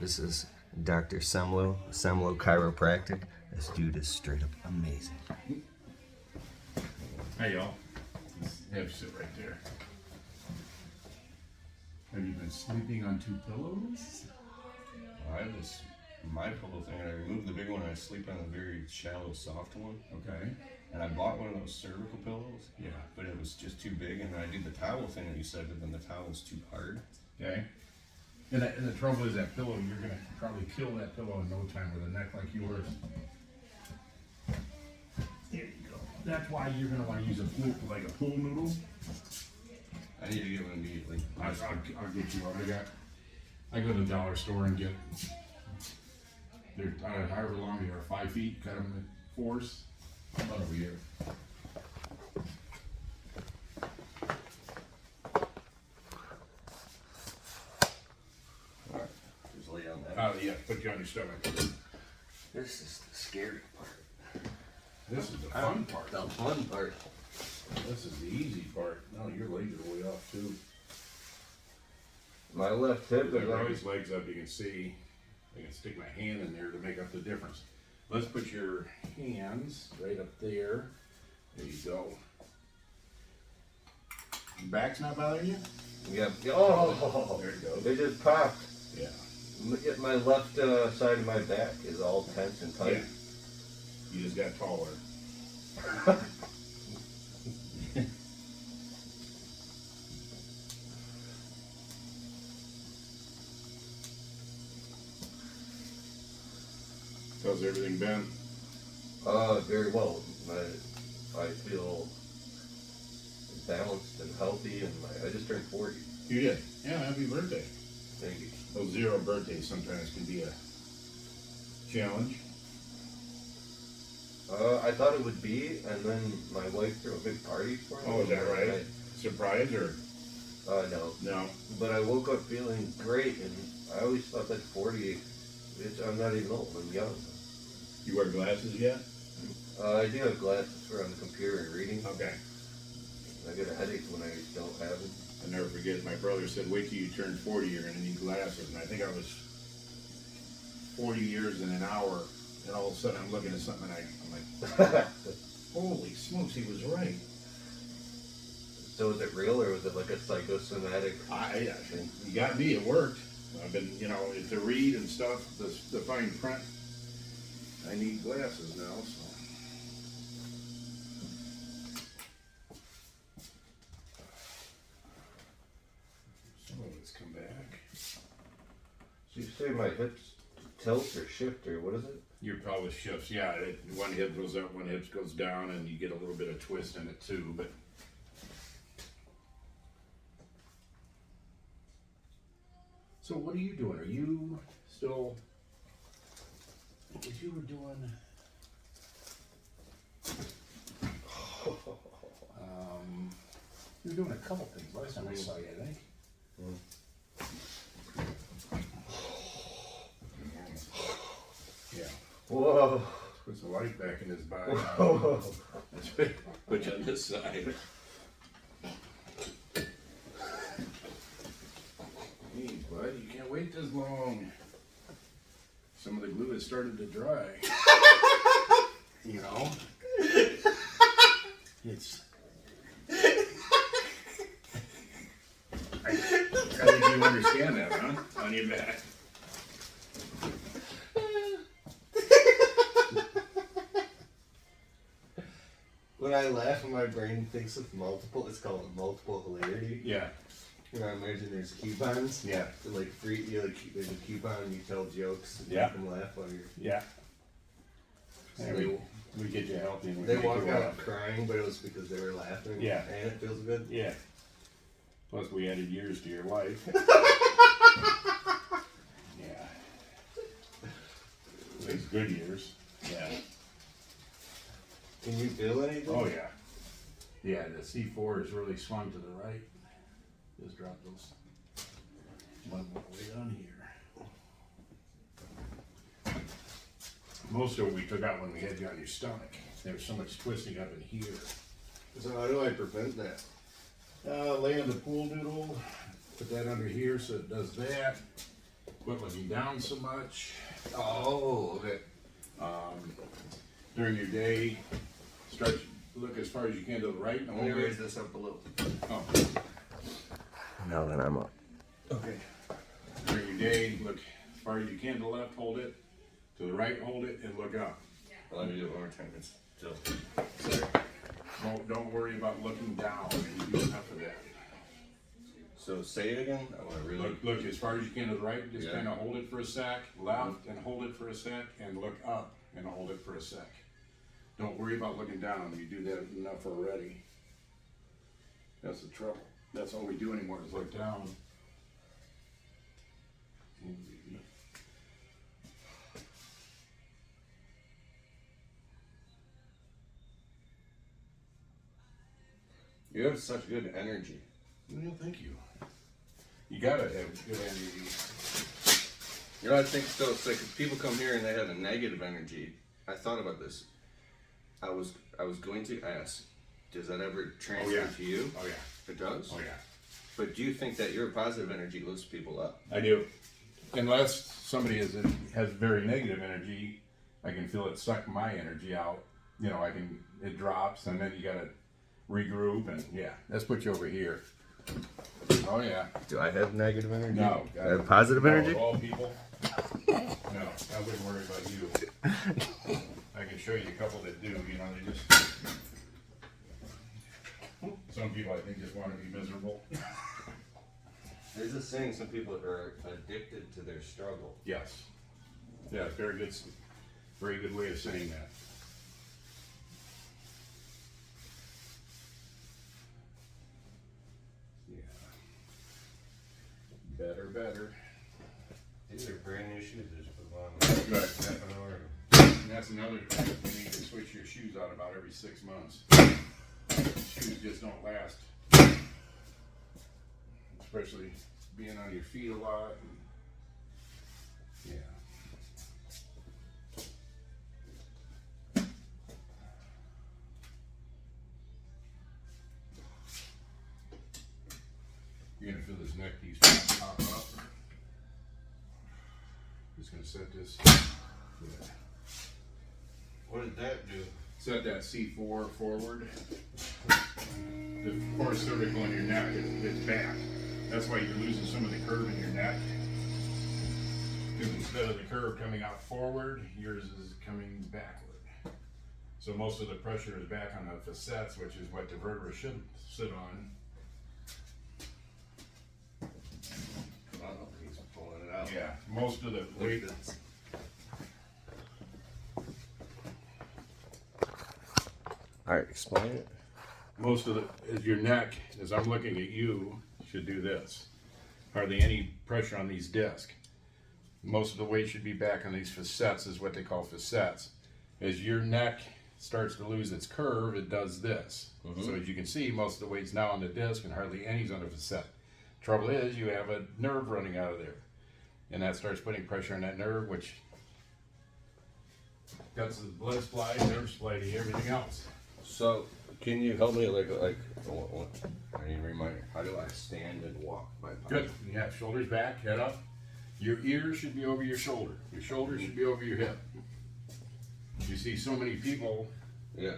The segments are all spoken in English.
This is Dr. Semlow Chiropractic. This dude is straight up amazing. Hey y'all, have sit right there. Have you been sleeping on two pillows? I have this my pillow thing, and I removed the big one and I sleep on a very shallow, soft one. Okay. And I bought one of those cervical pillows. Yeah. But it was just too big, and then I did the towel thing that you said, but then the towel's too hard. Okay. And the trouble is that pillow, you're gonna probably kill that pillow in no time with a neck like yours. There you go. That's why you're gonna want to use a pool, like a pool noodle. I need to get one immediately. I'll get you one. I go to the dollar store and get. They're however long they are, 5 feet. Cut them in fours. About over here. Alright, just lay on that. Oh yeah, put you on your stomach. This is the scary part. This is the fun part. The fun part. This is the easy part. No, your legs are way off too. My left hip I is brought like his legs up. You can see. I can stick my hand in there to make up the difference. Let's put your hands right up there. There you go. Your back's not bothering you? yeah. Oh, There it goes. they just popped. Yeah. My left side of my back is all tense and tight. Yeah. You just got taller. How's everything been? Very well. I feel balanced and healthy, and I just turned 40. You did? Yeah, happy birthday. Thank you. Those 0 birthdays sometimes can be a challenge. I thought it would be, and then my wife threw a big party for me. Oh, is that right? Surprise or? No. No. But I woke up feeling great, and I always thought that 40, I'm not even old, I'm young. You wear glasses yet? I do have glasses for on the computer and reading. Okay. I get a headache when I don't have it. I'll never forget, my brother said, wait till you turn 40, you're going to need glasses. And I think I was 40 years in an hour, and all of a sudden I'm looking at something and I'm like, holy smokes, he was right. So is it real, or was it like a psychosomatic? I think you got me, it worked. I've been, to read and stuff, the fine print, I need glasses now, so. Some of it's come back. So you say my hips tilt or shift, or what is it? Your pelvis shifts, yeah. One hip goes up, one hip goes down, and you get a little bit of twist in it too. But so, what are you doing? Are you still? What you were doing? You were doing a couple things last time I saw you, I think. Yeah. Whoa. Put some light back in his body. Whoa. That's right. Put you on this side. Hey, bud, you can't wait this long. Some of the glue has started to dry. It's. I think you understand that, huh? On your back. When I laugh and my brain thinks of multiple, it's called multiple hilarity. Yeah. And I imagine there's coupons. Yeah. Like free, there's a coupon and you tell jokes and Yeah. you can laugh while you're. Yeah. So And we get you healthy and we they make walk you out laugh. crying, but it was because they were laughing. Yeah. And it feels good. Yeah. Plus we added years to your life. Yeah. At least good years. Yeah. Can you feel anything? Oh yeah. Yeah, the C4 is really swung to the right. Just drop those one more weight on here. Most of it we took out when we had you on your stomach. There was so much twisting up in here. So how do I prevent that? Lay on the pool noodle, put that under here so it does that. quit looking down so much. Oh, okay. During your day, start to look as far as you can to the right. And Let me hold raise it. this up a little. Oh, Now that I'm up. okay. During your day, look as far as you can to the left, hold it. To the right, hold it, and look up. Let me do it one more time. It's still. Don't worry about looking down. You do enough of that. So say it again. I want to really. Look as far as you can to the right. Just Yeah. kind of hold it for a sec. Left and hold it for a sec, and look up and hold it for a sec. Don't worry about looking down. You do that enough already. That's the trouble. That's all we do anymore is look down. You have such good energy. Well, thank you. You gotta have good energy. You know, I think so. It's like if people come here and they have a negative energy. I thought about this. I was going to ask, does that ever transfer yeah. to you? Oh yeah. It does? Oh yeah. But do you think that your positive energy lifts people up? I do. Unless somebody has very negative energy, I can feel it suck my energy out. You know, it drops, and then you gotta regroup, and yeah, let's put you over here. Oh yeah. Do I have negative energy? No. I have positive energy? Of all people? No, I wouldn't worry about you. I can show you a couple that do, you know, they just, some people I think just want to be miserable. There's a saying some people are addicted to their struggle. Yes. Yeah, very good way of saying that. Yeah. Better. These are brand new shoes. I just put them on Good. half an hour. And that's another thing. You need to switch your shoes out about every 6 months. Shoes just don't last. Especially being on your feet a lot. Yeah. You're gonna feel this neck piece pop up. Just gonna set this. Yeah. What did that do? Set that C4 forward. The core cervical in your neck is back. That's why you're losing some of the curve in your neck. Because instead of the curve coming out forward, yours is coming backward. So most of the pressure is back on the facets, which is what the vertebra should sit on. Oh, he's pulling it out. Yeah, most of the weight. Alright, explain it. Most of your neck, as I'm looking at you, should do this. Hardly any pressure on these discs. Most of the weight should be back on these facets, is what they call facets. As your neck starts to lose its curve, it does this. So as you can see, most of the weight's now on the disc and hardly any's on the facet. Trouble is, you have a nerve running out of there. And that starts putting pressure on that nerve, which cuts the blood supply, nerve supply to everything else. So, can you help me, I need a reminder, how do I stand and walk my body? Good. Yeah, shoulders back, head up. Your ears should be over your shoulder. Your shoulders should be over your hip. You see so many people, Yeah.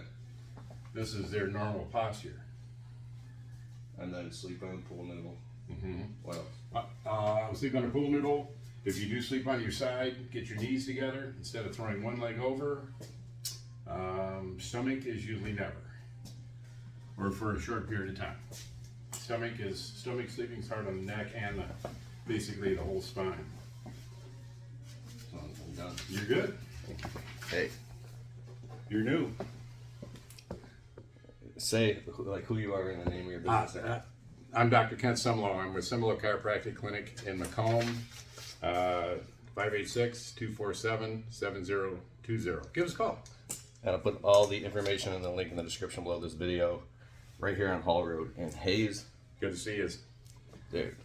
this is their normal posture. And then sleep on the pool noodle. What else? Sleep on a pool noodle. If you do sleep on your side, get your knees together instead of throwing one leg over. Stomach is usually never, or for a short period of time. Stomach sleeping is hard on the neck and basically the whole spine. So I'm done. You're good. Hey, You're new. say who you are in the name of your business. I'm Dr. Kent Semlow. I'm with Semlow Chiropractic Clinic in Macomb. 586-247-7020. Give us a call. And I'll put all the information and the link in the description below this video, right here on Hall Road in Hayes. Good to see you. Dude.